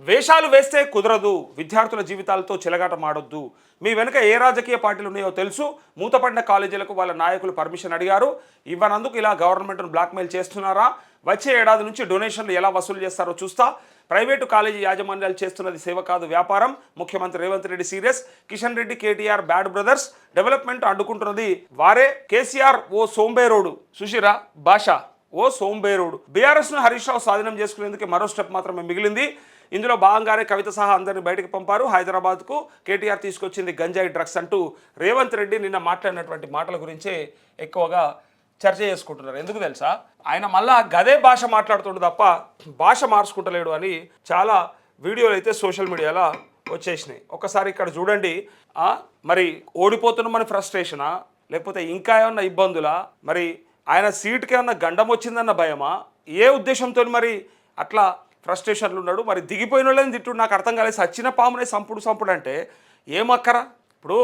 వేషాలు వేస్తే కుదరదు, విద్యార్థుల జీవితాలతో చెలగాటమాడొద్దు. మీ వెనుక ఏ రాజకీయ పార్టీలు ఉన్నాయో తెలుసు. మూతపడిన కాలేజీలకు వాళ్ళ నాయకులు పర్మిషన్ అడిగారు. ఇవ్వనందుకు ఇలా గవర్నమెంట్ను బ్లాక్మెయిల్ చేస్తున్నారా? వచ్చే ఏడాది నుంచి డొనేషన్లు ఎలా వసూలు చేస్తారో చూస్తా. ప్రైవేటు కాలేజీ యాజమాన్యాలు చేస్తున్నది సేవ కాదు, వ్యాపారం. ముఖ్యమంత్రి Revanth Reddy serious. Kishan Reddy, KTR bad brothers. Development అడ్డుకుంటున్నది వారే. కేసీఆర్ ఓ సోంబేరోడు. సుశిరా భాష ఓ సోంబేరుడు. బీఆర్ఎస్ను హరీష్ రావు స్వాధీనం చేసుకునేందుకు మరో స్టెప్ మాత్రమే మిగిలింది. ఇందులో భాగంగానే కవిత సహా అందరినీ బయటకు పంపారు. హైదరాబాద్కు కేటీఆర్ తీసుకొచ్చింది గంజాయి డ్రగ్స్ అంటూ రేవంత్ రెడ్డి నిన్న మాట్లాడినటువంటి మాటల గురించే ఎక్కువగా చర్చ చేసుకుంటున్నారు. ఎందుకు తెలుసా? ఆయన మళ్ళా గదే భాష మాట్లాడుతుండు తప్ప భాష మార్చుకుంటలేడు అని చాలా వీడియోలు అయితే సోషల్ మీడియాలో వచ్చేసినాయి. ఒకసారి ఇక్కడ చూడండి. మరి ఓడిపోతున్నామని ఫ్రస్ట్రేషనా, లేకపోతే ఇంకా ఏమన్నా ఇబ్బందులా, మరి ఆయన సీటుకి ఏమన్నా గండం వచ్చిందన్న భయమా, ఏ ఉద్దేశంతో మరి అట్లా ఫ్రస్ట్రేషన్లు ఉన్నాడు? మరి దిగిపోయిన వాళ్ళని తిట్టుడు నాకు అర్థం కాలేదు. సచ్చిన పామునే సంపుడు అంటే ఏమక్కరా? ఇప్పుడు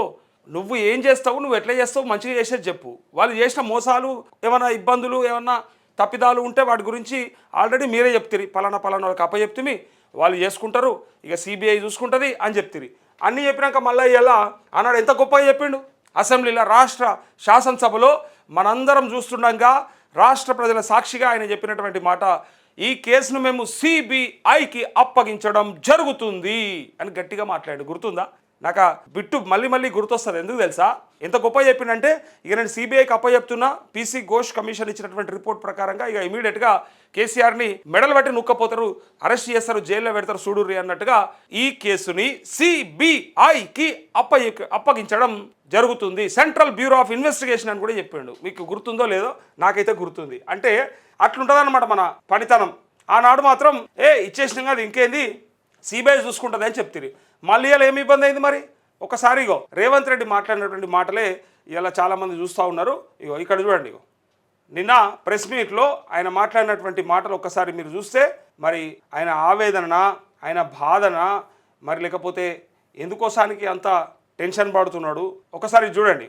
నువ్వు ఏం చేస్తావు, నువ్వు ఎట్లా చేస్తావు, మంచిగా చేసేది చెప్పు. వాళ్ళు చేసిన మోసాలు, ఏమైనా ఇబ్బందులు, ఏమన్నా తప్పిదాలు ఉంటే వాటి గురించి ఆల్రెడీ మీరే చెప్తిరి. పలానా వాళ్ళకి అప్పచెప్తిమి, వాళ్ళు చేసుకుంటారు, ఇక సిబిఐ చూసుకుంటుంది అని చెప్తిరి. అన్నీ చెప్పినాక మళ్ళీ ఇలా అన్నాడు. ఎంత గొప్పగా చెప్పిండు అసెంబ్లీలో, రాష్ట్ర శాసనసభలో మనందరం చూస్తుండగా రాష్ట్ర ప్రజల సాక్షిగా ఆయన చెప్పినటువంటి మాట, ఈ కేసును మేము సిబిఐకి అప్పగించడం జరుగుతుంది అని గట్టిగా మాట్లాడు. గుర్తుందా? నాకు బిట్టు మళ్ళీ గుర్తొస్తుంది. ఎందుకు తెలుసా? ఎంత గొప్ప చెప్పిండంటే, ఇక నేను సిబిఐకి అప్పచెప్తున్నా, పీసీ ఘోష్ కమిషన్ ఇచ్చినటువంటి రిపోర్ట్ ప్రకారంగా ఇక ఇమీడియట్గా కేసీఆర్ని మెడలు బట్టి నుక్కపోతారు, అరెస్ట్ చేస్తారు, జైల్లో పెడతారు చూడుర్రి అన్నట్టుగా ఈ కేసుని సిబిఐకి అప్పగించడం జరుగుతుంది, సెంట్రల్ బ్యూరో ఆఫ్ ఇన్వెస్టిగేషన్ అని కూడా చెప్పిండు. మీకు గుర్తుందో లేదో, నాకైతే గుర్తుంది. అంటే అట్లుంటుందన్నమాట మన పనితనం. ఆనాడు మాత్రం ఇచ్చేసినాం కదా ఇంకేంది, సిబిఐ చూసుకుంటుంది అని చెప్తిరి. మళ్ళీ ఇలా ఏమి ఇబ్బంది అయింది మరి? ఒకసారి ఇగో రేవంత్ రెడ్డి మాట్లాడినటువంటి మాటలే ఇలా చాలామంది చూస్తూ ఉన్నారు. ఇగో ఇక్కడ చూడండి. ఇగో నిన్న ప్రెస్ మీట్లో ఆయన మాట్లాడినటువంటి మాటలు ఒక్కసారి మీరు చూస్తే మరి ఆయన ఆవేదన, ఆయన బాధన, మరి లేకపోతే ఎందుకోసానికి అంత టెన్షన్ పడుతున్నాడు ఒకసారి చూడండి.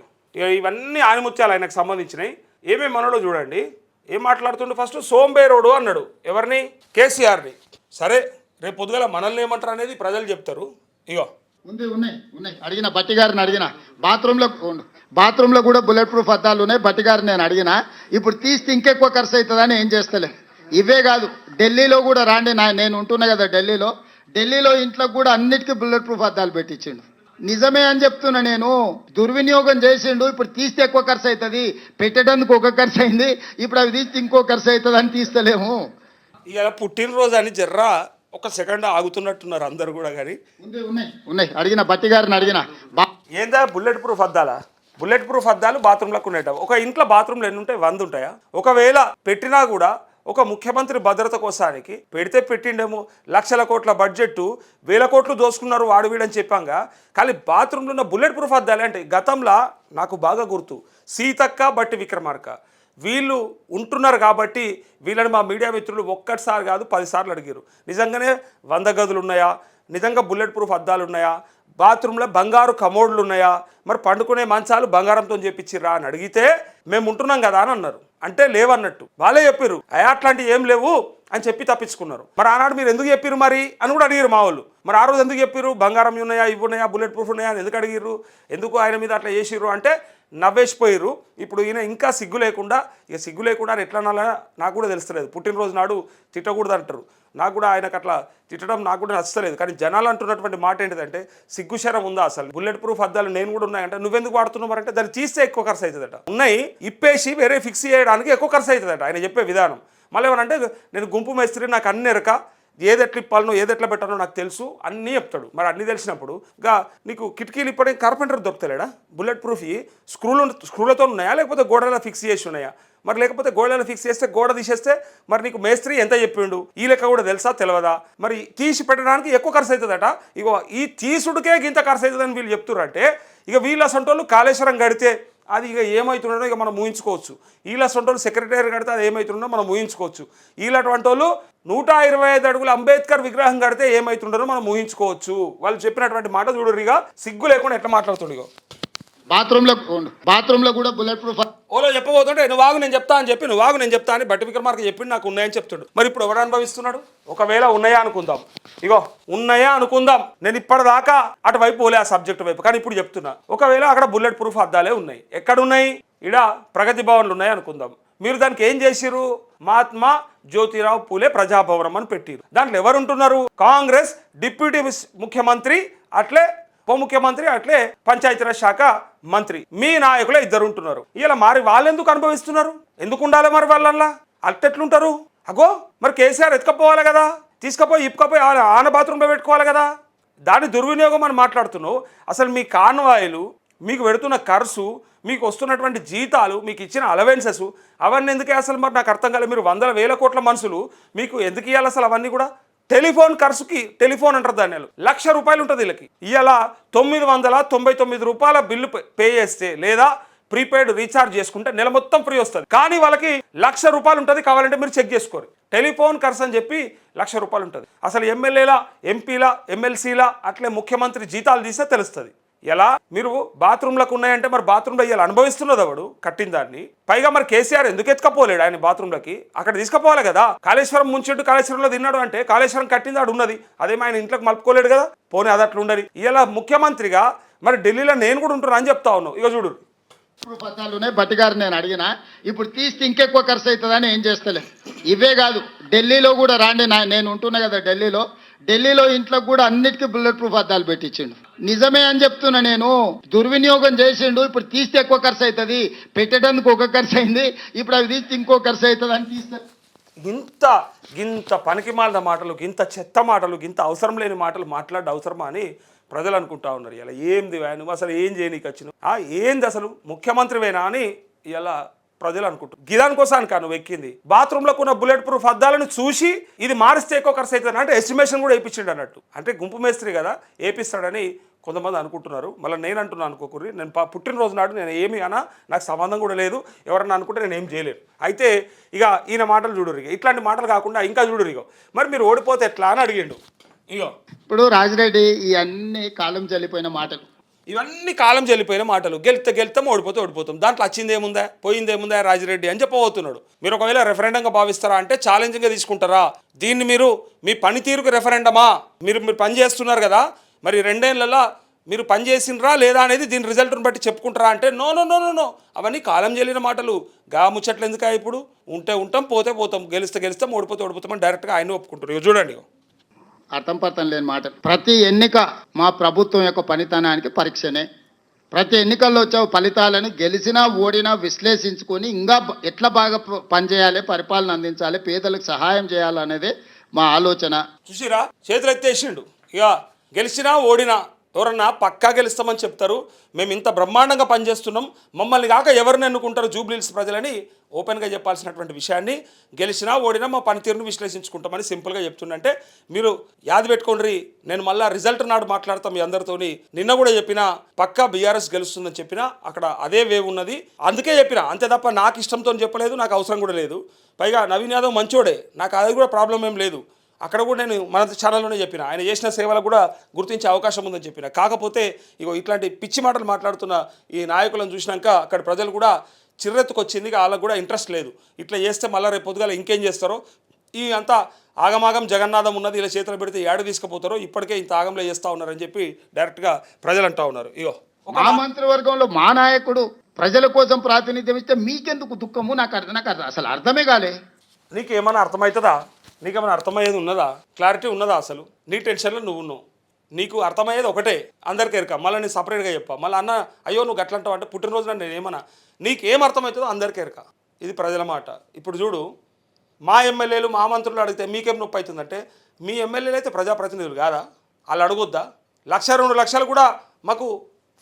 ఇవన్నీ ఆనిముత్యాలు ఆయనకు సంబంధించినవి. ఏమేమి అన్నాడో చూడండి. ఏం మాట్లాడుతుండే? ఫస్ట్ సోంబేరోడు అన్నాడు. ఎవరిని? కేసీఆర్ని. సరే, రేపు పొద్దుగల మనల్ని ఏమంటారు అనేది ప్రజలు చెప్తారు. ఇగో ఉన్నాయి అడిగిన బట్టి గారిని అడిగిన, బాత్రూంలో కూడా బుల్లెట్ ప్రూఫ్ అద్దాలు ఉన్నాయి. బట్టి గారిని నేను అడిగిన, ఇప్పుడు తీస్తే ఇంకెక్కువ ఖర్చు అవుతుందని ఏం చేస్తలే. ఇవే కాదు, ఢిల్లీలో కూడా రాండి, నేను ఉంటున్నా కదా ఢిల్లీలో ఇంట్లో కూడా అన్నిటికీ బుల్లెట్ ప్రూఫ్ అద్దాలు పెట్టించిండు. నిజమే అని చెప్తున్నా నేను. దుర్వినియోగం చేసిండు. ఇప్పుడు తీస్తే ఎక్కువ ఖర్చు అవుతుంది, పెట్టడానికి ఒక ఖర్చు అయింది, ఇప్పుడు అవి తీస్తే ఇంకో ఖర్చు అవుతుంది అని తీస్తలేము. ఇక పుట్టినరోజు అని జర్రా ఒక సెకండ్ ఆగుతున్నట్టున్నారు అందరు కూడా. కానీ ఉన్నాయి అడిగిన బట్టి గారిని అడిగిన, ఏందా బుల్లెట్ ప్రూఫ్ అద్దాలా? బుల్లెట్ ప్రూఫ్ అద్దాలు బాత్రూంలకు ఉన్నాయట. ఒక ఇంట్లో బాత్రూంలు ఎన్ని ఉంటాయి? 100 ఉంటాయా? ఒకవేళ పెట్టినా కూడా ఒక ముఖ్యమంత్రి భద్రత కోసానికి పెడితే పెట్టిండేమో. లక్షల కోట్ల బడ్జెట్, 1000 కోట్లు దోసుకున్నారు వాడు వీడని చెప్పాంగా. కానీ బాత్రూంలో ఉన్న బుల్లెట్ ప్రూఫ్ అద్దాలు అంటే గతంలో నాకు బాగా గుర్తు, సీతక్క, బట్టి విక్రమార్క వీళ్ళు ఉంటున్నారు కాబట్టి వీళ్ళని మా మీడియా మిత్రులు ఒక్కటిసారి కాదు 10 సార్లు అడిగారు. నిజంగానే 100 గదులు ఉన్నాయా? నిజంగా బుల్లెట్ ప్రూఫ్ అద్దాలు ఉన్నాయా? బాత్రూంలో బంగారు కమోడ్లు ఉన్నాయా? మరి పండుకునే మంచాలు బంగారంతో చేపించిర్రా అని అడిగితే మేము ఉంటున్నాం కదా అని అన్నారు. అంటే లేవన్నట్టు వాళ్ళే చెప్పారు. అట్లాంటివి ఏం లేవు అని చెప్పి తప్పించుకున్నారు. మరి ఆనాడు మీరు ఎందుకు చెప్పారు మరి అని కూడా అడిగారు మా వాళ్ళు. మరి ఆ రోజు ఎందుకు చెప్పారు? బంగారం ఉన్నాయా, ఇవి ఉన్నాయా, బుల్లెట్ ప్రూఫ్ ఉన్నాయా అని ఎందుకు అడిగారు? ఎందుకు ఆయన మీద అట్లా చేసిర్రు అంటే నవ్వేసిపోయారు. ఇప్పుడు ఈయన ఇంకా సిగ్గు లేకుండా ఎట్లా అనాలా నాకు కూడా తెలుస్తలేదు. పుట్టినరోజు నాడు తిట్టకూడదు అంటారు. నాకు కూడా ఆయనకు అట్లా తిట్టడం నాకు కూడా నచ్చలేదు. కానీ జనాలు అంటున్నటువంటి మాట ఏంటిదంటే, సిగ్గుశరం ఉందా అసలు? బుల్లెట్ ప్రూఫ్ అద్దాలు నేను కూడా ఉన్నాయంటే నువ్వెందుకు వాడుతున్నావు అంటే దాన్ని తీస్తే ఎక్కువ ఖర్చు అవుతుందట. ఉన్నాయి ఇప్పేసి వేరే ఫిక్స్ చేయడానికి ఎక్కువ ఖర్చు అవుతుందట ఆయన చెప్పే విధానం. మళ్ళీ ఏమనంటే నేను గుంపు మేస్త్రి, నాకు అన్ని ఎరక, ఏదెట్లా ఇప్పాలనో ఏదెట్లా పెట్టాలో నాకు తెలుసు అన్నీ చెప్తాడు. మరి అన్నీ తెలిసినప్పుడు ఇంకా నీకు కిటికీలు ఇప్పడానికి కార్పెంటర్ దొరుకుతలేడా? బుల్లెట్ ప్రూఫ్ స్క్రూలతో ఉన్నాయా, లేకపోతే గోడలో ఫిక్స్ చేసి ఉన్నాయా? మరి లేకపోతే గోడలో ఫిక్స్ చేస్తే గోడ తీసేస్తే మరి నీకు మేస్త్రి ఎంత చెప్పిండు? ఈ లెక్క కూడా తెలుసా తెలియదా? మరి తీసి పెట్టడానికి ఎక్కువ ఖర్చు అవుతుందట. ఇగో ఈ తీసుడికే ఇంత ఖర్చు అవుతుందని వీళ్ళు చెప్తున్నారంటే ఇక వీళ్ళ సొంటోళ్ళు కాళేశ్వరం కడితే అది ఇక ఏమవుతుండో ఇక మనం ఊహించుకోవచ్చు. వీళ్ళ సొంటోళ్ళు సెక్రటరీ కడితే అది ఏమవుతుండో మనం ఊహించుకోవచ్చు. వీళ్ళటువంటి వాళ్ళు 125 అడుగుల అంబేద్కర్ విగ్రహం కడితే ఏమవుతుండో మనం ఊహించుకోవచ్చు. వాళ్ళు చెప్పినటువంటి మాట చూడరిగా సిగ్గు లేకుండా ఎట్లా మాట్లాడుతుండో. బాత్రూంలో కూడా బుల్లెట్ ప్రూఫ్ ఓలో చెప్పబోతుంటే నువ్వు ఆగు నేను చెప్తా అని చెప్పి నువ్వు ఆగు నేను చెప్తా అని బట్టి విక్రమార్క చెప్పి నాకు ఉన్నాయని చెప్తాడు. మరి ఇప్పుడు ఎవరు అనుభవిస్తున్నాడు? ఒకవేళ ఉన్నాయా అనుకుందాం, ఇగో ఉన్నాయా అనుకుందాం, నేను ఇప్పటిదాకా అటువైపు పోలే ఆ సబ్జెక్ట్ వైపు, కానీ ఇప్పుడు చెప్తున్నా ఒకవేళ అక్కడ బుల్లెట్ ప్రూఫ్ అద్దాలే ఉన్నాయి. ఎక్కడున్నాయి? ఇడ ప్రగతి భవన్లు ఉన్నాయి అనుకుందాం. మీరు దానికి ఏం చేసిరు? మహాత్మా జ్యోతిరావు పూలే ప్రజాభవనం అని పెట్టిరు. దాంట్లో ఎవరు ఉంటున్నారు? కాంగ్రెస్ డిప్యూటీ ముఖ్యమంత్రి, అట్లే ఉప ముఖ్యమంత్రి, అట్లే పంచాయతీరాజ్ శాఖ మంత్రి, మీ నాయకులే ఇద్దరు ఉంటున్నారు. ఇలా మరి వాళ్ళు ఎందుకు అనుభవిస్తున్నారు? ఎందుకు ఉండాలి మరి వాళ్ళల్లా? అట్టెట్లుంటారు? అగో మరి కేసీఆర్ ఎత్తుకపోవాలి కదా, తీసుకపోయి ఇప్పుకపోయి ఆన బాత్రూంలో పెట్టుకోవాలి కదా. దాని దుర్వినియోగం అని మాట్లాడుతున్నావు. అసలు మీ కాన్వాయిలు, మీకు పెడుతున్న ఖర్చు, మీకు వస్తున్నటువంటి జీతాలు, మీకు ఇచ్చిన అలవెన్సెస్, అవన్నీ ఎందుకే అసలు? మరి నాకు అర్థం కాలేదు. మీరు వందల వేల కోట్ల మనుషులు, మీకు ఎందుకు ఇవ్వాలి అసలు అవన్నీ కూడా? టెలిఫోన్ ఖర్చుకి, టెలిఫోన్ అంటారు దాన్ని, ₹1,00,000 ఉంటుంది వీళ్ళకి. ఇలా 999 రూపాయల బిల్లు పే చేస్తే లేదా ప్రీపెయిడ్ రీఛార్జ్ చేసుకుంటే నెల మొత్తం ఫ్రీ వస్తుంది. కానీ వాళ్ళకి ₹1,00,000 ఉంటుంది. కావాలంటే మీరు చెక్ చేసుకోరు. టెలిఫోన్ ఖర్చు అని చెప్పి ₹1,00,000 ఉంటుంది. అసలు ఎమ్మెల్యేల, ఎంపీల, ఎమ్మెల్సీల, అట్లే ముఖ్యమంత్రి జీతాలు తీస్తే తెలుస్తుంది. ఎలా మీరు బాత్రూంలకు ఉన్నాయంటే మరి బాత్రూంలో ఇలా అనుభవిస్తున్నది అవడు కట్టిన దాన్ని. పైగా మరి కేసీఆర్ ఎందుకు ఎత్తుకపోలేడు ఆయన బాత్రూంలోకి? అక్కడ తీసుకుపోవాలి కదా. కాళేశ్వరం ముంచెట్టు కాళేశ్వరంలో తిన్నాడు అంటే కాళేశ్వరం కట్టింది ఆడు ఉన్నది, అదేమో ఆయన ఇంట్లోకి మలుపుకోలేడు కదా. పోనీ అది అట్లా ఉండదు. ఇలా ముఖ్యమంత్రిగా మరి ఢిల్లీలో నేను కూడా ఉంటున్నా అని చెప్తా ఉన్నావు. ఇక చూడు పదాలునే బట్టి గారు నేను అడిగిన, ఇప్పుడు తీస్తే ఇంకెక్కువ ఖర్చు అవుతుందని ఏం చేస్తలే. ఇవే కాదు, ఢిల్లీలో కూడా రాండి, నేను ఉంటున్నా కదా ఢిల్లీలో ఇంట్లో కూడా అన్నిటికీ బుల్లెట్ ప్రూఫ్ అద్దాలు పెట్టించిండు. నిజమే అని చెప్తున్నా నేను. దుర్వినియోగం చేసిండు. ఇప్పుడు తీస్తే ఎక్కువ ఖర్చు అవుతుంది, పెట్టడానికి ఒక ఖర్చు అయింది, ఇప్పుడు అవి తీస్తే ఇంకో ఖర్చు అవుతుంది అని తీస్తారు. గింత పనికిమాలిన మాటలు, గింత చెత్త మాటలు, గింత అవసరం లేని మాటలు మాట్లాడే అవసరమా అని ప్రజలు అనుకుంటా ఉన్నారు. ఇలా ఏంది నువ్వు అసలు ఏం చేయనీకి వచ్చినావు? ఏంది అసలు ముఖ్యమంత్రివేనా అని ఇలా ప్రజలు అనుకుంటారు. గిదానికోసానికి నువ్వు ఎక్కింది. బాత్రూంలో ఉన్న బుల్లెట్ ప్రూఫ్ అద్దాలను చూసి ఇది మారిస్తే ఎక్కువ ఖర్చు అవుతుంది అంటే ఎస్టిమేషన్ కూడా వేయించిండు అన్నట్టు. అంటే గుంపు మేస్త్రి కదా, వేపిస్తాడని కొంతమంది అనుకుంటున్నారు. మళ్ళీ నేను అంటున్నాను అనుకోకూరి, నేను పుట్టినరోజు నాడు నేను ఏమి అన్నా నాకు సంబంధం కూడా లేదు. ఎవరన్నా అనుకుంటే నేను ఏం చేయలేను. అయితే ఇక ఈయన మాటలు చూడురు, ఇట్లాంటి మాటలు కాకుండా ఇంకా చూడురు. ఇగో మరి మీరు ఓడిపోతే ఎట్లా అని అడిగిండు. ఇగో ఇప్పుడు రాజిరెడ్డి ఇవన్నీ కాలం చెల్లిపోయిన మాటలు, ఇవన్నీ కాలం చెల్లిపోయిన మాటలు. గెలుస్తాం, ఓడిపోతాం. దాంట్లో వచ్చింది ఏముందా, పోయింది ఏముందా రాజిరెడ్డి అని చెప్పబోతున్నాడు. మీరు ఒకవేళ రెఫరెండంగా భావిస్తారా అంటే ఛాలెంజింగ్గా తీసుకుంటారా? దీన్ని మీరు మీ పనితీరుకు రెఫరెండమా? మీరు పని చేస్తున్నారు కదా, మరి 2 ఏళ్లలో మీరు పని చేసినరా లేదా అనేది దీని రిజల్ట్ని బట్టి చెప్పుకుంటారా అంటే నో. అవన్నీ కాలం చెల్లిన మాటలు. గా ముచ్చట్లు ఎందుకా? ఇప్పుడు ఉంటే ఉంటాం, పోతాం, గెలుస్తాం, ఓడిపోతామని డైరెక్ట్గా ఆయన ఒప్పుకుంటారు. ఇక చూడండి, అర్థం లేని మాటలు. ప్రతి ఎన్నిక మా ప్రభుత్వం యొక్క పనితనానికి పరీక్షనే. ప్రతి ఎన్నికల్లో వచ్చే ఫలితాలను గెలిచినా ఓడినా విశ్లేషించుకొని ఇంకా ఎట్లా బాగా పనిచేయాలి, పరిపాలన అందించాలి, పేదలకు సహాయం చేయాలనేదే మా ఆలోచన. చూసిరా, చేతులు ఎత్తేసిండు. ఇక గెలిచినా ఓడినా ఎవరన్నా పక్కా గెలుస్తామని చెప్తారు. మేము ఇంత బ్రహ్మాండంగా పనిచేస్తున్నాం, మమ్మల్ని కాక ఎవరిని ఎన్నుకుంటారు జూబ్లీహిల్స్ ప్రజలని ఓపెన్గా చెప్పాల్సినటువంటి విషయాన్ని గెలిచినా ఓడినా మా పనితీరును విశ్లేషించుకుంటామని సింపుల్గా చెప్తుండంటే మీరు యాద పెట్టుకోండి. నేను మళ్ళీ రిజల్ట్ నాడు మాట్లాడతాం మీ అందరితోని. నిన్న కూడా చెప్పినా పక్కా బీఆర్ఎస్ గెలుస్తుందని చెప్పినా అక్కడ అదే వేవ్ ఉన్నది, అందుకే చెప్పినా. అంతే తప్ప నాకు ఇష్టంతో చెప్పలేదు, నాకు అవసరం కూడా లేదు. పైగా నవీన్ యాదవ్ మంచోడే, నాకు అది కూడా ప్రాబ్లం ఏం లేదు. అక్కడ కూడా నేను మన ఛానల్లోనే చెప్పిన ఆయన చేసిన సేవలకు కూడా గుర్తించే అవకాశం ఉందని చెప్పిన. కాకపోతే ఇగో ఇట్లాంటి పిచ్చి మాటలు మాట్లాడుతున్న ఈ నాయకులను చూసినాక అక్కడ ప్రజలు కూడా చిర్రెత్తుకొచ్చింది. వాళ్ళకు కూడా ఇంట్రెస్ట్ లేదు. ఇట్లా చేస్తే మళ్ళీ రేపు పొద్దుగాల ఇంకేం చేస్తారో, ఈ అంతా ఆగమాగం జగన్నాథం ఉన్నది, ఇలా చేతులు పెడితే ఏడు తీసుకుపోతారో, ఇప్పటికే ఇంత ఆగంలో చేస్తూ ఉన్నారని చెప్పి డైరెక్ట్గా ప్రజలు అంటూ ఉన్నారు. ఇగో మా మంత్రివర్గంలో మా నాయకుడు ప్రజల కోసం ప్రాతినిధ్యం ఇస్తే మీకెందుకు దుఃఖము? నాకు అసలు అర్థమే కాలే. నీకేమైనా అర్థమవుతుందా? నీకేమైనా అర్థమయ్యేది ఉన్నదా? క్లారిటీ ఉన్నదా? అసలు నీ టెన్షన్లో నువ్వు ఉన్నావు. నీకు అర్థమయ్యేది ఒకటే, అందరికీ ఎరక. మళ్ళీ నేను సపరేట్గా చెప్పా. మళ్ళీ అన్న అయ్యో నువ్వు గట్ల అంటావు అంటే పుట్టినరోజున నేను ఏమన్నా, నీకేం అర్థమవుతుందో అందరికీ ఎరక. ఇది ప్రజల మాట. ఇప్పుడు చూడు, మా ఎమ్మెల్యేలు మా మంత్రులు అడిగితే మీకేం నొప్పి అవుతుందంటే, మీ ఎమ్మెల్యేలు అయితే ప్రజాప్రతినిధులు కాదా? వాళ్ళు అడగొద్దా? 1,00,000 2 లక్షలు కూడా మాకు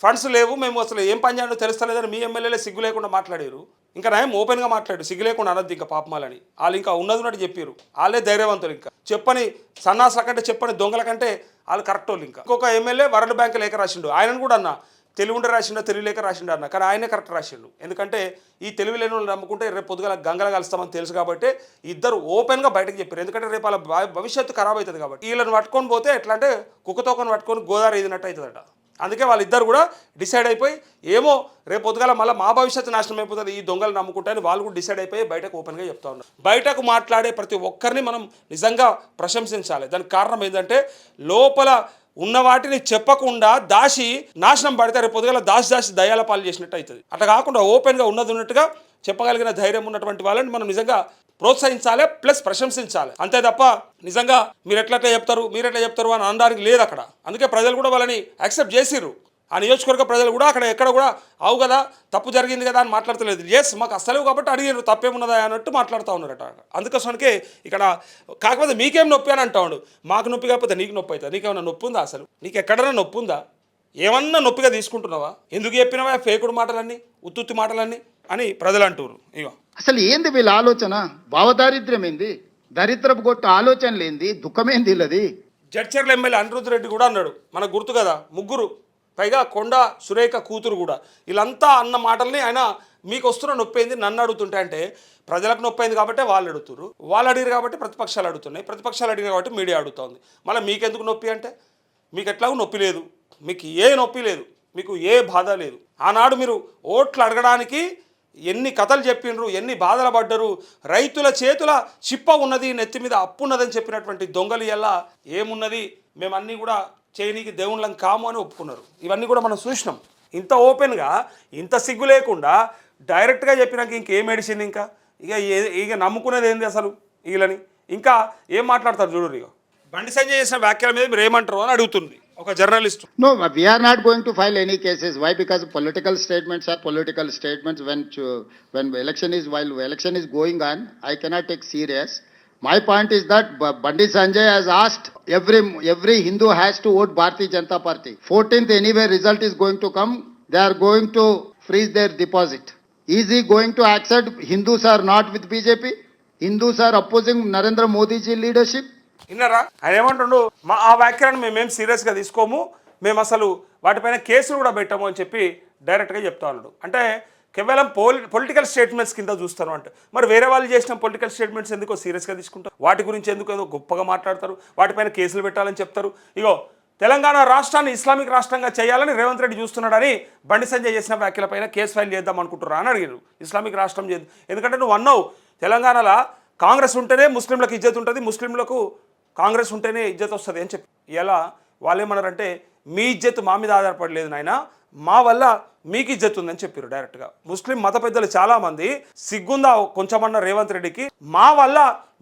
ఫండ్స్ లేవు, మేము అసలు ఏం పని చేయాలో తెలుస్తలేదని మీ ఎమ్మెల్యేలే సిగ్గు లేకుండా మాట్లాడారు. ఇంకా నయం ఓపెన్గా మాట్లాడు, సిగ్గు లేకుండా అనద్దు ఇంకా పాపమాలని. వాళ్ళు ఇంకా ఉన్నట్టు చెప్పారు. వాళ్ళే ధైర్యవంతులు. ఇంకా చెప్పని సన్నాసుల కంటే, చెప్పని దొంగల కంటే వాళ్ళు కరెక్ట్ వాళ్ళు. ఇంకొక ఎమ్మెల్యే వరల్డ్ బ్యాంక్ లేఖ రాసిండు. ఆయనను కూడా అన్న తెలివి ఉండే రాసిండో తెలివి లేక రాసిండు అన్న, కానీ ఆయనే కరెక్ట్ రాసిండు. ఎందుకంటే ఈ తెలివి లేని వాళ్ళు నమ్ముకుంటే రేపు పొద్దుగల గంగల కలుస్తామని తెలుసు కాబట్టి ఇద్దరు ఓపెన్గా బయటకు చెప్పారు. ఎందుకంటే రేపు వాళ్ళ భవిష్యత్తు ఖరాబ్ అవుతుంది కాబట్టి. వీళ్ళని పట్టుకొని పోతే ఎట్లా అంటే కుక్కతోకని పట్టుకొని గోదావరి ఇదినట్టు అవుతుందట. అందుకే వాళ్ళిద్దరు కూడా డిసైడ్ అయిపోయి ఏమో రేపు పొద్దుగాల మళ్ళీ మా భవిష్యత్తు నాశనం అయిపోతుంది ఈ దొంగలు నమ్ముకుంటారని వాళ్ళు కూడా డిసైడ్ అయిపోయి బయటకు ఓపెన్గా చెప్తా ఉన్నారు. బయటకు మాట్లాడే ప్రతి ఒక్కరిని మనం నిజంగా ప్రశంసించాలి. దానికి కారణం ఏంటంటే లోపల ఉన్న వాటిని చెప్పకుండా దాచి నాశనం పడితే రేపు పొద్దుగాల దాచి దయాల పాలు చేసినట్టు అవుతుంది. అట్లా కాకుండా ఓపెన్గా ఉన్నట్టుగా చెప్పగలిగిన ధైర్యం ఉన్నటువంటి వాళ్ళని మనం నిజంగా ప్రోత్సహించాలి, ప్లస్ ప్రశంసించాలి. అంతే తప్ప నిజంగా మీరు ఎట్లా చెప్తారు అని అనడానికి లేదు అక్కడ. అందుకే ప్రజలు కూడా వాళ్ళని యాక్సెప్ట్ చేసిర్రు. ఆ నియోజకవర్గ ప్రజలు కూడా అక్కడ ఎక్కడ కూడా అవు కదా తప్పు జరిగింది కదా అని మాట్లాడతలేదు. ఎస్ మాకు అస్సలేవు కాబట్టి అడిగారు తప్పేమున్నదా అన్నట్టు మాట్లాడుతూ ఉన్నారట. అందుకోసమనికే ఇక్కడ కాకపోతే మీకేం నొప్పి అని అంటాడు. మాకు నొప్పి కాకపోతే నీకు నొప్పి అవుతుంది. నీకేమన్నా నొప్పి ఉందా? అసలు నీకు ఎక్కడైనా నొప్పి ఉందా? ఏమన్నా నొప్పిగా తీసుకుంటున్నావా? ఎందుకు చెప్పినవా ఫేకుడు మాటలన్నీ, ఉత్తుత్తి మాటలన్నీ అని ప్రజలు అంటారు. ఇగో అసలు ఏంది వీళ్ళ ఆలోచన? భావదారిద్ర్యం ఏంది? దరిద్రపు కొట్టు ఆలోచనలు ఏంది? దుఃఖమేంది వీళ్ళది? జడ్చర్ల ఎమ్మెల్యే అనిరుద్ధ్ రెడ్డి కూడా అన్నాడు, మనకు గుర్తు కదా, ముగ్గురు పైగా కొండ సురేఖ కూతురు కూడా, వీళ్ళంతా అన్న మాటల్ని ఆయన మీకు వస్తున్న నొప్పి అయింది నన్ను అడుగుతుంటే, అంటే ప్రజలకు నొప్పి అయింది కాబట్టి వాళ్ళు అడుగుతారు, వాళ్ళు అడిగారు కాబట్టి ప్రతిపక్షాలు అడుగుతున్నాయి, ప్రతిపక్షాలు అడిగారు కాబట్టి మీడియా అడుగుతుంది. మళ్ళీ మీకెందుకు నొప్పి అంటే మీకు ఎట్లాగో నొప్పి లేదు, మీకు ఏ నొప్పి లేదు, మీకు ఏ బాధ లేదు. ఆనాడు మీరు ఓట్లు అడగడానికి ఎన్ని కథలు చెప్పిండ్రు, ఎన్ని బాధలు పడ్డరు, రైతుల చేతుల చిప్ప ఉన్నది, నెత్తి మీద అప్పు ఉన్నదని చెప్పినటువంటి దొంగలు ఎలా ఏమున్నది మేమన్నీ కూడా చేయనీకి దేవుళ్ళం కాము అని ఒప్పుకున్నారు. ఇవన్నీ కూడా మనం చూసినాం. ఇంత ఓపెన్గా ఇంత సిగ్గు లేకుండా డైరెక్ట్గా చెప్పినాక ఇంకేం మెడిసిన్, ఇంకా ఇక నమ్ముకునేది ఏంది అసలు వీళ్ళని? ఇంకా ఏం మాట్లాడతారు చూడు. ఇక బండి సంజయ్ చేసిన వ్యాఖ్యల మీద మీరు ఏమంటారు అని అడుగుతుంది ఒక journalist. No, we are not going to file any cases. Why? Because political statements are political statements. When while election is going on, I cannot take serious. My point is that Bandi Sanjay has asked every Hindu has to vote Bharatiya Janata Party. 14th anyway result is going to come. They are going to freeze their deposit. Is he going to accept Hindus are not with BJP? Hindus are opposing Narendra Modi ji leadership. విన్నారా ఆయన ఏమంటుండు? ఆ వ్యాఖ్యలను మేమేం సీరియస్గా తీసుకోము, మేము అసలు వాటిపైన కేసులు కూడా పెట్టాము అని చెప్పి డైరెక్ట్గా చెప్తా ఉన్నాడు. అంటే కేవలం పొలిటికల్ స్టేట్మెంట్స్ కింద చూస్తాను అంటే, మరి వేరే వాళ్ళు చేసిన పొలిటికల్ స్టేట్మెంట్స్ ఎందుకో సీరియస్గా తీసుకుంటారు, వాటి గురించి ఎందుకు ఏదో గొప్పగా మాట్లాడతారు, వాటిపైన కేసులు పెట్టాలని చెప్తారు. ఇగో తెలంగాణ రాష్ట్రాన్ని ఇస్లామిక్ రాష్ట్రంగా చేయాలని రేవంత్ రెడ్డి చూస్తున్నాడని బండి సంజయ్ చేసిన వ్యాఖ్యలపైన కేసు ఫైల్ చేద్దాం అనుకుంటున్నా అని అడిగారు. ఇస్లామిక్ రాష్ట్రం చేద్దాం ఎందుకంటే నువ్వు అన్నావు తెలంగాణలో కాంగ్రెస్ ఉంటేనే ముస్లింలకు ఇజ్జత్ ఉంటుంది, ముస్లింలకు కాంగ్రెస్ ఉంటేనే ఇజ్జత్ వస్తుంది అని చెప్పి. ఇలా వాళ్ళు ఏమన్నారంటే మీ ఇజ్జత్ మా మీద ఆధారపడలేదు నాయన, మా వల్ల మీకు ఇజ్జత్ ఉందని చెప్పారు డైరెక్ట్గా. ముస్లిం మత పెద్దలు చాలామంది సిగ్గుందా కొంచెమన్నా రేవంత్ రెడ్డికి, మా వల్ల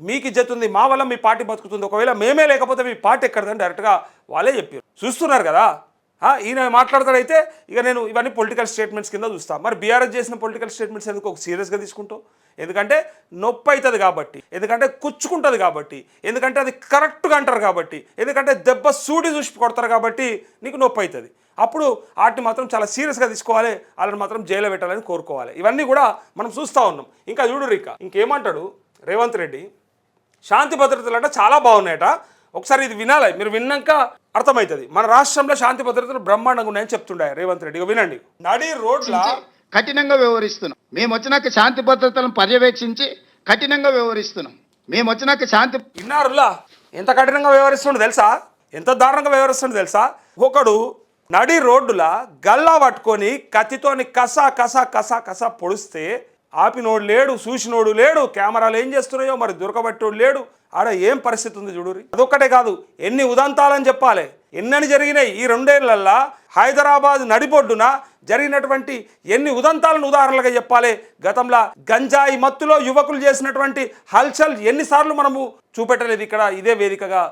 మీకు ఇజ్జత్ ఉంది, మా వల్ల మీ పార్టీ బతుకుతుంది, ఒకవేళ మేమే లేకపోతే మీ పార్టీ ఎక్కడదని డైరెక్ట్గా వాళ్ళే చెప్పారు. చూస్తున్నారు కదా ఈయన మాట్లాడతాడైతే ఇక నేను ఇవన్నీ పొలిటికల్ స్టేట్మెంట్స్ కింద చూస్తాను. మరి బీఆర్ఎస్ చేసిన పొలిటికల్ స్టేట్మెంట్స్ ఎందుకు ఒక సీరియస్గా తీసుకుంటావు? ఎందుకంటే నొప్పి అవుతుంది కాబట్టి, ఎందుకంటే కుచ్చుకుంటుంది కాబట్టి, ఎందుకంటే అది కరెక్ట్గా అంటారు కాబట్టి, ఎందుకంటే దెబ్బ సూడి చూసి కొడతారు కాబట్టి నీకు నొప్పి అవుతుంది. అప్పుడు వాటిని మాత్రం చాలా సీరియస్గా తీసుకోవాలి, వాళ్ళని మాత్రం జైల్లో పెట్టాలని కోరుకోవాలి. ఇవన్నీ కూడా మనం చూస్తూ ఉన్నాం. ఇంకా చూడు ఇంకేమంటాడు రేవంత్ రెడ్డి, శాంతి భద్రతలు అంటే చాలా బాగున్నాయట. ఒకసారి ఇది వినాలి, మీరు విన్నాక అర్థమవుతుంది. మన రాష్ట్రంలో శాంతి భద్రతలు బ్రహ్మాండంగా ఉన్నాయని చెప్తుండే రేవంత్ రెడ్డి. వినండి. నడి రోడ్ల కఠినంగా వ్యవహరిస్తున్నాం. మేము వచ్చినాక శాంతి భద్రతలను పర్యవేక్షించి కఠినంగా వ్యవహరిస్తున్నాం. మేము వచ్చినాక శాంతి విన్నారులా ఎంత కఠినంగా వ్యవహరిస్తుండో తెలుసా, ఎంత దారుణంగా వ్యవహరిస్తుండో తెలుసా. ఒకడు నడి రోడ్డుల గల్లా పట్టుకొని కత్తితోని కసా కసా కసా కసా పొడిస్తే ఆపినోడు లేడు, చూసినోడు లేడు, కెమెరాలు ఏం చేస్తున్నాయో మరి దొరకబట్టోడు లేడు. ఆడ ఏం పరిస్థితి ఉంది చూడురి. అదొక్కటే కాదు, ఎన్ని ఉదంతాలని చెప్పాలి, ఎన్నని జరిగినాయి ఈ 2 ఏళ్లల్లో హైదరాబాద్ నడిబొడ్డున జరిగినటువంటి ఎన్ని ఉదంతాలను ఉదాహరణలుగా చెప్పాలి. గతంలో గంజాయి మత్తులో యువకులు చేసినటువంటి హల్చల్ ఎన్నిసార్లు మనము చూపెట్టలేదు ఇక్కడ, ఇదే వేదికగా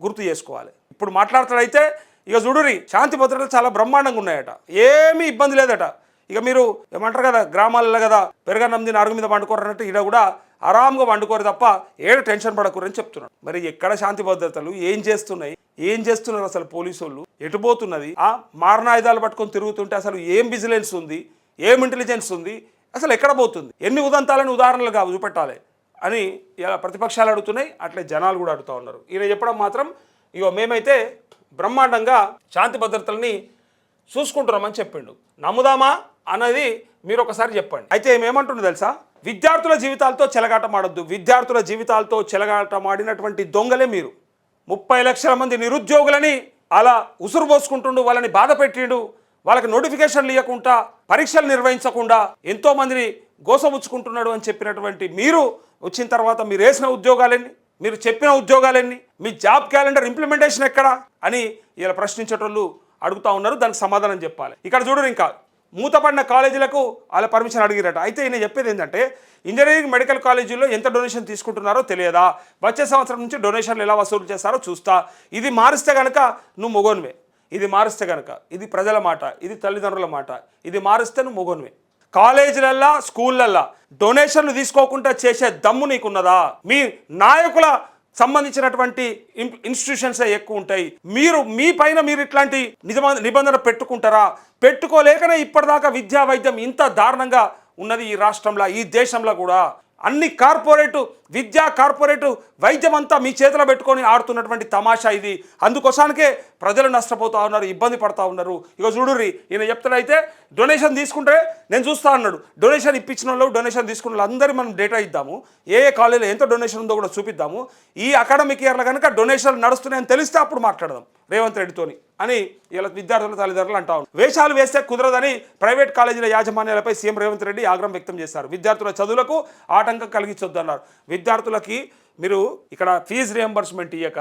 గుర్తు చేసుకోవాలి. ఇప్పుడు మాట్లాడతాడైతే ఇక చూడురి శాంతి భద్రతలు చాలా బ్రహ్మాండంగా ఉన్నాయట, ఏమీ ఇబ్బంది లేదట. ఇక మీరు ఏమంటారు కదా గ్రామాలలో కదా పెరగన్నం తిని అరుగు మీద వండుకోరన్నట్టు ఈడ కూడా ఆరాంగా వండుకోరు తప్ప ఏడు టెన్షన్ పడకూరని చెప్తున్నాడు. మరి ఎక్కడ శాంతి భద్రతలు ఏం చేస్తున్నారు అసలు పోలీసు వాళ్ళు ఎటుపోతున్నది? మారణాయుధాలు పట్టుకొని తిరుగుతుంటే అసలు ఏం విజిలెన్స్ ఉంది, ఏం ఇంటెలిజెన్స్ ఉంది, అసలు ఎక్కడ పోతుంది? ఎన్ని ఉదంతాలను ఉదాహరణలుగా చూపెట్టాలి అని ఇలా ప్రతిపక్షాలు అడుగుతున్నాయి, అట్లే జనాలు కూడా అడుగుతూ ఉన్నారు. ఈయన చెప్పడం మాత్రం ఇగో మేమైతే బ్రహ్మాండంగా శాంతి భద్రతలని చూసుకుంటున్నామని చెప్పిండు. నమ్ముదామా అన్నది మీరు ఒకసారి చెప్పండి. అయితే ఏమంటుండో తెలుసా, విద్యార్థుల జీవితాలతో చెలగాటమాడొద్దు, విద్యార్థుల జీవితాలతో చెలగాటమాడినటువంటి దొంగలే మీరు. 30 లక్షల మంది నిరుద్యోగులని అలా ఉసురు పోసుకుంటుండు, వాళ్ళని బాధ పెట్టిండు, వాళ్ళకి నోటిఫికేషన్లు ఇవ్వకుండా పరీక్షలు నిర్వహించకుండా ఎంతో మందిని గోసముచ్చుకుంటున్నాడు అని చెప్పినటువంటి మీరు వచ్చిన తర్వాత మీరు వేసిన ఉద్యోగాలెన్ని, మీరు చెప్పిన ఉద్యోగాలెన్ని, మీ జాబ్ క్యాలెండర్ ఇంప్లిమెంటేషన్ ఎక్కడా అని ఇలా ప్రశ్నించేటోళ్ళు అడుగుతా ఉన్నారు. దానికి సమాధానం చెప్పాలి. ఇక్కడ చూడరు, ఇంకా మూతపడిన కాలేజీలకు వాళ్ళ పర్మిషన్ అడిగిరట. అయితే ఈయన చెప్పేది ఏంటంటే ఇంజనీరింగ్ మెడికల్ కాలేజీల్లో ఎంత డొనేషన్ తీసుకుంటున్నారో తెలియదా, వచ్చే సంవత్సరం నుంచి డొనేషన్లు ఎలా వసూలు చేస్తారో చూస్తా, ఇది మారిస్తే కనుక నువ్వు మొగోనివే, ఇది మారిస్తే కనుక ఇది ప్రజల మాట, ఇది తల్లిదండ్రుల మాట, ఇది మారిస్తే నువ్వు మొగోనివే. కాలేజీలల్లా స్కూళ్ళల్లా డొనేషన్లు తీసుకోకుండా చేసే దమ్ము నీకున్నదా? మీ నాయకుల సంబంధించినటువంటి ఇన్స్టిట్యూషన్సే ఎక్కువ ఉంటాయి. మీ పైన మీరు ఇట్లాంటి నిబంధన పెట్టుకుంటారా? పెట్టుకోలేకనే ఇప్పటిదాకా విద్యా వైద్యం ఇంత దారుణంగా ఉన్నది ఈ రాష్ట్రంలో, ఈ దేశంలో కూడా. అన్ని కార్పొరేటు విద్యా కార్పొరేటు వైద్యం అంతా మీ చేతిలో పెట్టుకొని ఆడుతున్నటువంటి తమాషా ఇది. అందుకోసానికే ప్రజలు నష్టపోతూ ఉన్నారు, ఇబ్బంది పడతా ఉన్నారు. ఇక చూడుర్రి, ఈయన చెప్తాడైతే డొనేషన్ తీసుకుంటే నేను చూస్తా అన్నాడు. డొనేషన్ ఇప్పించిన వాళ్ళు, డొనేషన్ తీసుకున్న వాళ్ళు అందరూ మనం డేటా ఇద్దాము, ఏ కాలేజీలో ఎంత డొనేషన్ ఉందో కూడా చూపిద్దాము. ఈ అకాడమిక్ ఇయర్లో కనుక డొనేషన్లు నడుస్తున్నాయని తెలిస్తే అప్పుడు మాట్లాడదాం రేవంత్ రెడ్డితోని అని ఇలా విద్యార్థుల తల్లిదండ్రులు అంటా ఉన్నారు. వేషాలు వేస్తే కుదరదని ప్రైవేట్ కాలేజీల యాజమాన్యాలపై సీఎం రేవంత్ రెడ్డి ఆగ్రహం వ్యక్తం చేశారు. విద్యార్థుల చదువులకు ఆటంకం కలిగించొద్దన్నారు. విద్యార్థులకి మీరు ఇక్కడ ఫీజు రియంబర్స్మెంట్ ఇయ్యక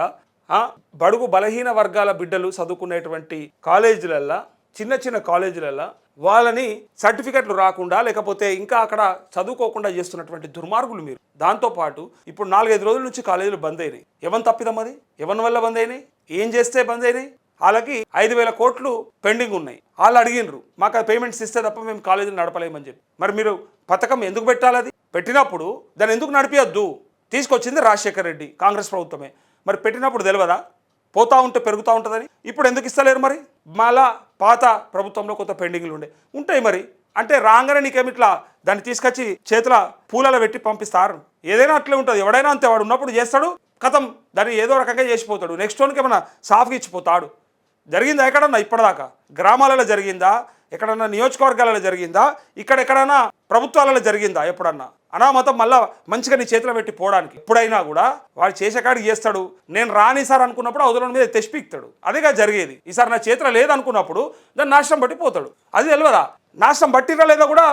బడుగు బలహీన వర్గాల బిడ్డలు చదువుకునేటువంటి కాలేజీలల్లో, చిన్న చిన్న కాలేజీలల్లో వాళ్ళని సర్టిఫికెట్లు రాకుండా లేకపోతే ఇంకా అక్కడ చదువుకోకుండా చేస్తున్నటువంటి దుర్మార్గులు మీరు. దాంతోపాటు ఇప్పుడు 4-5 రోజుల నుంచి కాలేజీలు బంద్ అయినాయి. ఎవరి తప్పిదం అది? ఎవరి వల్ల బంద్ అయినాయి? ఏం చేస్తే బంద్ అయినాయి? వాళ్ళకి 5,000 కోట్లు పెండింగ్ ఉన్నాయి. వాళ్ళు అడిగినరు, మాకు ఆ పేమెంట్స్ ఇస్తే తప్ప మేము కాలేజీలు నడపలేమని చెప్పి. మరి మీరు పథకం ఎందుకు పెట్టాలి? అది పెట్టినప్పుడు దాన్ని ఎందుకు నడిపియద్దు? తీసుకొచ్చింది రాజశేఖర్ రెడ్డి, కాంగ్రెస్ ప్రభుత్వమే. మరి పెట్టినప్పుడు తెలియదా పోతా ఉంటే పెరుగుతూ ఉంటుందని? ఇప్పుడు ఎందుకు ఇస్తలేరు? మరి మళ్ళా పాత ప్రభుత్వంలో కొంత పెండింగ్లు ఉంటాయి మరి. అంటే రాగానే నీకేమిట్లా దాన్ని తీసుకొచ్చి చేతుల పూలలో పెట్టి పంపిస్తారు? ఏదైనా అట్లే ఉంటుంది. ఎవడైనా అంతే, వాడు ఉన్నప్పుడు చేస్తాడు, కథం దాన్ని ఏదో రకంగా చేసిపోతాడు. నెక్స్ట్ వన్కి ఏమన్నా సాఫ్గా ఇచ్చిపోతాడు. జరిగిందా ఎక్కడన్నా ఇప్పటిదాకా? గ్రామాలలో జరిగిందా? ఎక్కడన్నా నియోజకవర్గాలలో జరిగిందా? ఎక్కడైనా ప్రభుత్వాలలో జరిగిందా ఎప్పుడన్నా? అనామతం మళ్ళా మంచిగా నీ చేతిలో పెట్టి పోవడానికి. ఎప్పుడైనా కూడా వాడు చేసే కాడికి చేస్తాడు. నేను రాని సార్ అనుకున్నప్పుడు అవతల మీద తెచ్చిపిస్తాడు. అదేగా జరిగేది. ఈసారి నా చేతిలో లేదనుకున్నప్పుడు దాన్ని నాశనం బట్టి పోతాడు. అది తెలియదా? నాశనం బట్టిరా లేదా కూడా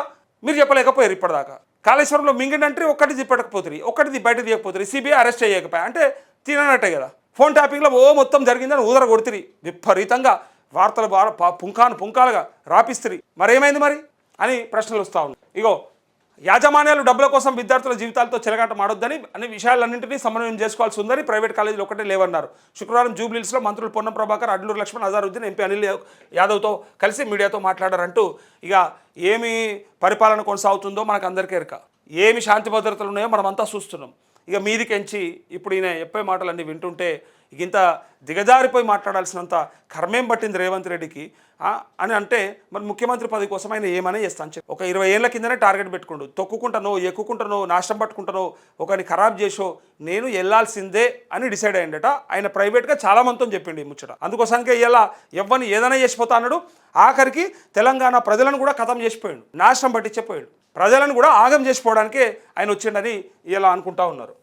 మీరు చెప్పలేకపోయారు ఇప్పటిదాకా. కాళేశ్వరంలో మింగిండంటే ఒక్కటి తిప్పకపోతుంది, ఒక్కటి బయట తీయకపోతుంది, సిబిఐ అరెస్ట్ చేయకపోయా అంటే తిననట్టే కదా. ఫోన్ ట్యాపింగ్లో ఓ మొత్తం జరిగిందని ఊదర కొడుతుంది, విపరీతంగా వార్తలు పుంకాలుగా రాపిస్తుంది. మరేమైంది మరి అని ప్రశ్నలు వస్తూ ఉన్నాయి. ఇగో యాజమాన్యాలు డబ్బుల కోసం విద్యార్థుల జీవితాలతో చెలగాట మాడొద్దని అనే విషయాలన్నింటినీ సమన్వయం చేసుకోవాల్సి ఉందని ప్రైవేట్ కాలేజీలు ఒకటే లేవన్నారు. శుక్రవారం జూబ్లీహిల్స్లో మంత్రులు పొన్నం ప్రభాకర్, అడ్లూరు లక్ష్మణ్, అజారుద్దీన్, ఎంపీ అనిల్ యాదవ్తో కలిసి మీడియాతో మాట్లాడారంటూ ఇక ఏమి పరిపాలన కొనసాగుతుందో మనకు అందరికీ ఎరక, ఏమి శాంతి భద్రతలు ఉన్నాయో మనమంతా చూస్తున్నాం. ఇక మీదికెంచి ఇప్పుడు ఈయన చెప్పే మాటలన్నీ వింటుంటే ఇక ఇంత దిగజారిపోయి మాట్లాడాల్సినంత కర్మేం పట్టింది రేవంత్ రెడ్డికి అని అంటే మరి ముఖ్యమంత్రి పదవి కోసం ఆయన ఏమని చేస్తాను చెప్పి ఒక 20 ఏళ్ల కిందనే టార్గెట్ పెట్టుకుండు. తొక్కుకుంటానో, ఎక్కుకుంటానో, నాశనం పట్టుకుంటానో, ఒకరిని ఖరాబ్ చేసో నేను వెళ్ళాల్సిందే అని డిసైడ్ అయ్యిందట. ఆయన ప్రైవేట్గా చాలా మందితో చెప్పిండు ఈ ముచ్చట. అందుకోసానికే ఇలా ఎవ్వని ఏదైనా చేసిపోతా అన్నాడు. ఆఖరికి తెలంగాణ ప్రజలను కూడా ఖతం చేసిపోయాడు, నాశనం పట్టించిపోయాడు. ప్రజలను కూడా ఆగం చేసిపోవడానికే ఆయన వచ్చిండని ఇలా అనుకుంటా ఉన్నారు.